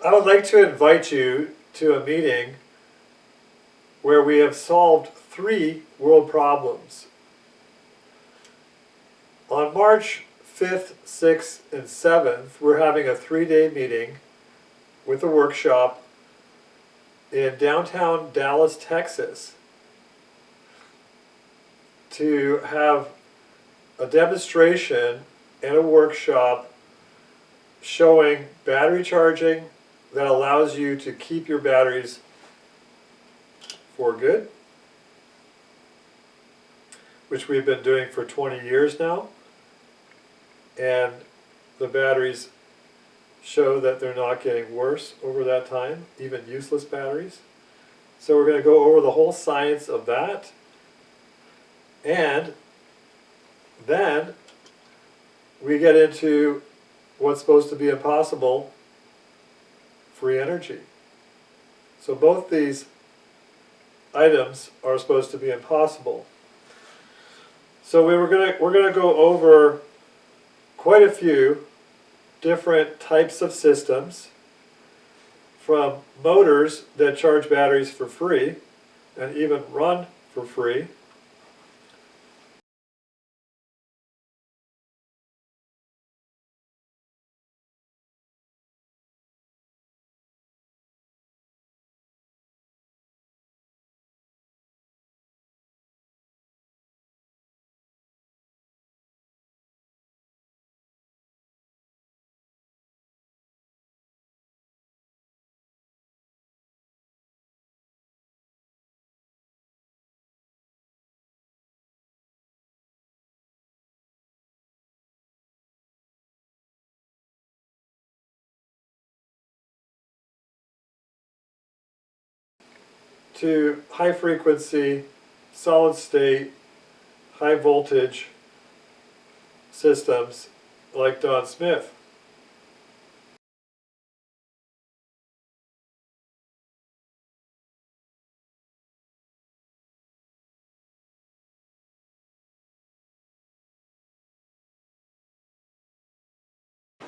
I would like to invite you to a meeting where we have solved 3 world problems. On March 5th, 6th, and 7th, we're having a 3-day meeting with a workshop in downtown Dallas, Texas, to have a demonstration and a workshop showing battery charging that allows you to keep your batteries for good, which we've been doing for 20 years now. And the batteries show that they're not getting worse over that time, even useless batteries. So we're going to go over the whole science of that. And then we get into what's supposed to be impossible, free energy. So both these items are supposed to be impossible. So we're gonna go over quite a few different types of systems, from motors that charge batteries for free and even run for free, to high frequency, solid state, high voltage systems like Don Smith.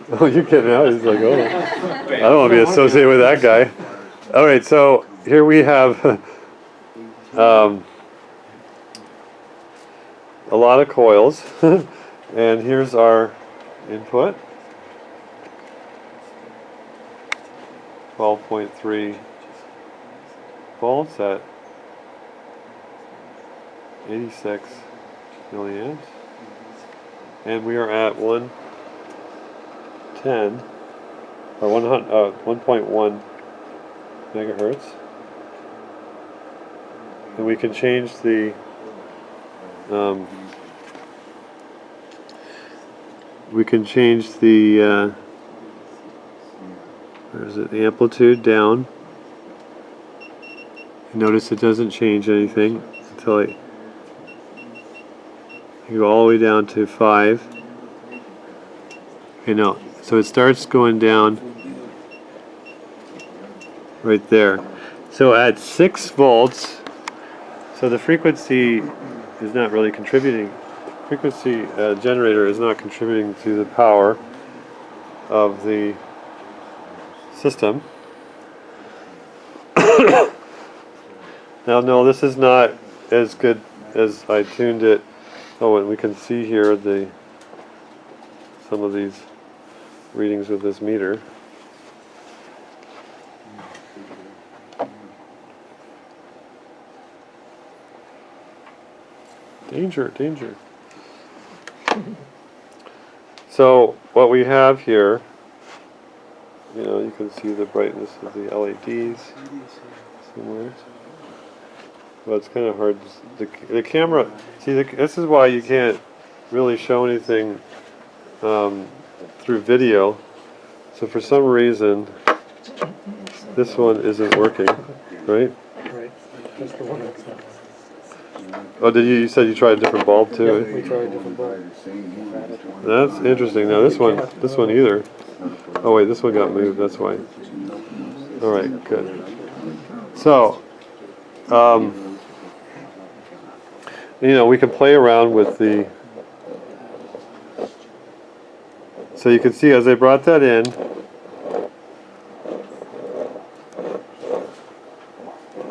Oh, you're kidding out? He's like, oh, I don't want to be associated with that guy. All right, so here we have a lot of coils, and here's our input, 12.3 volts at 86 milliamps, and we are at 110 or 1.1 megahertz, and we can change the where's it, the amplitude down. Notice it doesn't change anything until I go all the way down to 5. Okay, no, so it starts going down right there. So at 6 volts, so the frequency is not really contributing. Frequency generator is not contributing to the power of the system. Now, no, this is not as good as I tuned it. Oh, and we can see here some of these readings with this meter. Danger, danger. So what we have here, you can see the brightness of the LEDs somewhere. Well, it's kind of hard. The camera, see, this is why you can't really show anything through video. So for some reason, this one isn't working, right? Right. That's the one that's not. Oh, you said you tried a different bulb too? Yeah, we tried a different bulb. That's interesting. Now this one either. Oh wait, this one got moved. That's why. All right, good. So, we can play around with the. So you can see as I brought that in,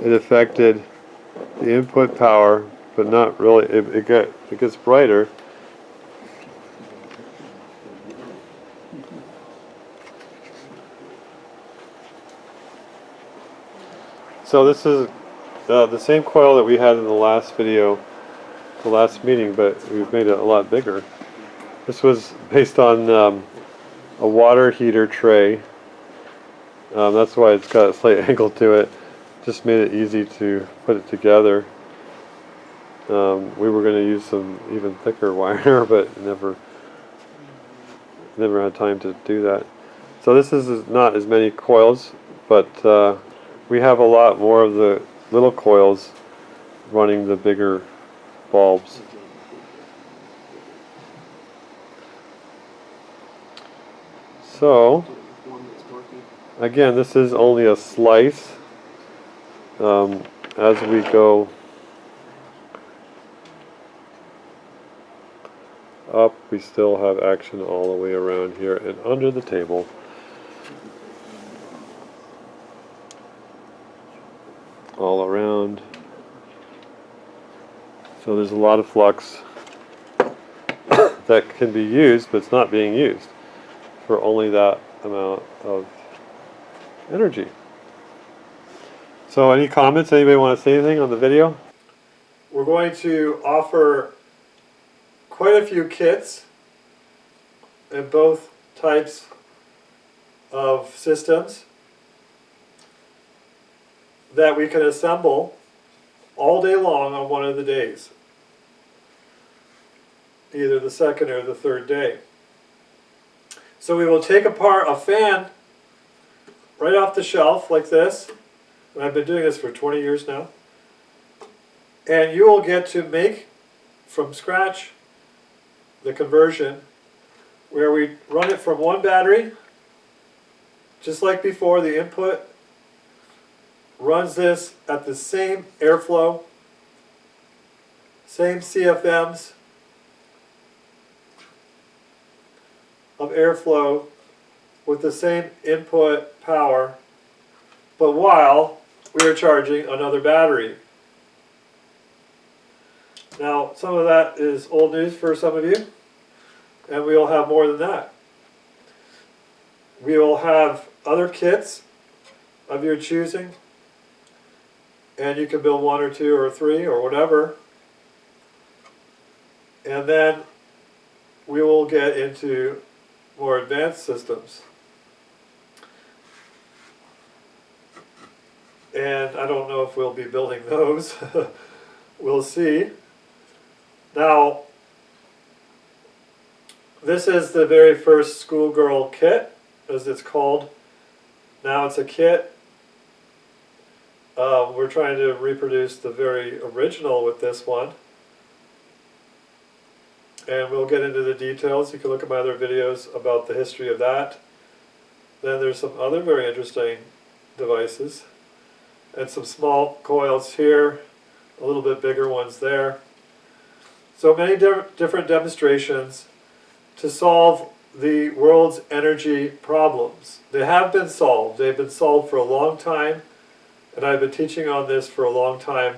it affected the input power, but not really. It gets brighter. So this is the same coil that we had in the last video, the last meeting, but we've made it a lot bigger. This was based on a water heater tray. That's why it's got a slight angle to it. Just made it easy to put it together. We were going to use some even thicker wire, but never had time to do that. So this is not as many coils, but we have a lot more of the little coils running the bigger bulbs. So, again, this is only a slice. As we go up, we still have action all the way around here and under the table. All around. So there's a lot of flux that can be used, but it's not being used for only that amount of energy. So any comments? Anybody want to say anything on the video? We're going to offer quite a few kits in both types of systems that we can assemble all day long on one of the days, either the second or the third day. So we will take apart a fan right off the shelf like this, and I've been doing this for 20 years now, and you will get to make from scratch the conversion where we run it from one battery, just like before. The input runs this at the same airflow, same CFMs of airflow with the same input power, but while we are charging another battery. Now, some of that is old news for some of you, and we will have more than that. We will have other kits of your choosing, and you can build one or two or three or whatever, and then we will get into more advanced systems. And I don't know if we'll be building those. We'll see. Now, this is the very first schoolgirl kit, as it's called. Now it's a kit. We're trying to reproduce the very original with this one. And we'll get into the details. You can look at my other videos about the history of that. Then there's some other very interesting devices. And some small coils here, a little bit bigger ones there. So many different demonstrations to solve the world's energy problems. They have been solved. They've been solved for a long time, and I've been teaching on this for a long time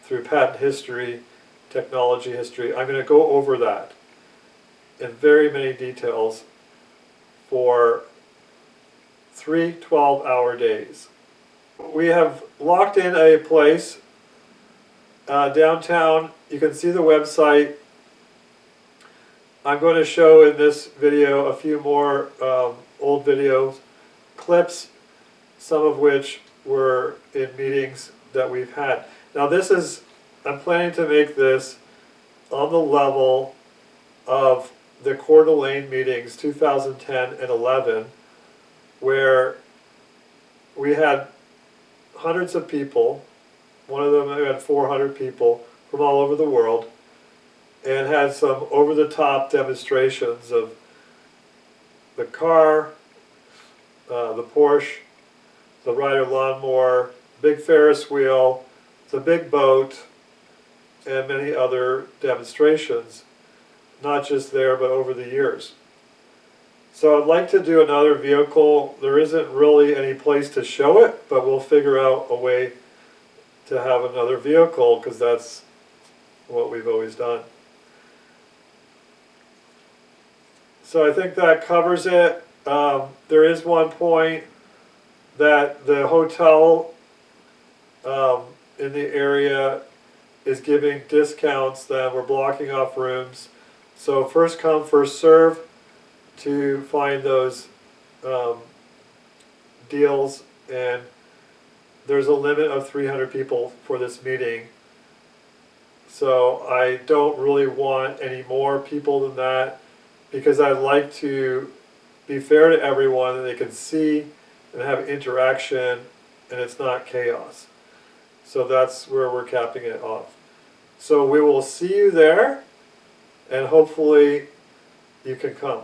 through patent history, technology history. I'm going to go over that in very many details for 3 12-hour days. We have locked in a place downtown. You can see the website. I'm going to show in this video a few more old video clips, some of which were in meetings that we've had. Now this is, I'm planning to make this on the level of the Coeur d'Alene meetings 2010 and 11, where we had hundreds of people. One of them had 400 people from all over the world, and had some over-the-top demonstrations of the car, the Porsche, the rider lawnmower, big Ferris wheel, the big boat, and many other demonstrations, not just there but over the years. So I'd like to do another vehicle. There isn't really any place to show it, but we'll figure out a way to have another vehicle, because that's what we've always done. So I think that covers it. There is one point that the hotel in the area is giving discounts, that we're blocking off rooms. So first come, first serve to find those deals, and there's a limit of 300 people for this meeting. So I don't really want any more people than that, because I'd like to be fair to everyone, and they can see and have interaction, and it's not chaos. So that's where we're capping it off. So we will see you there, and hopefully you can come.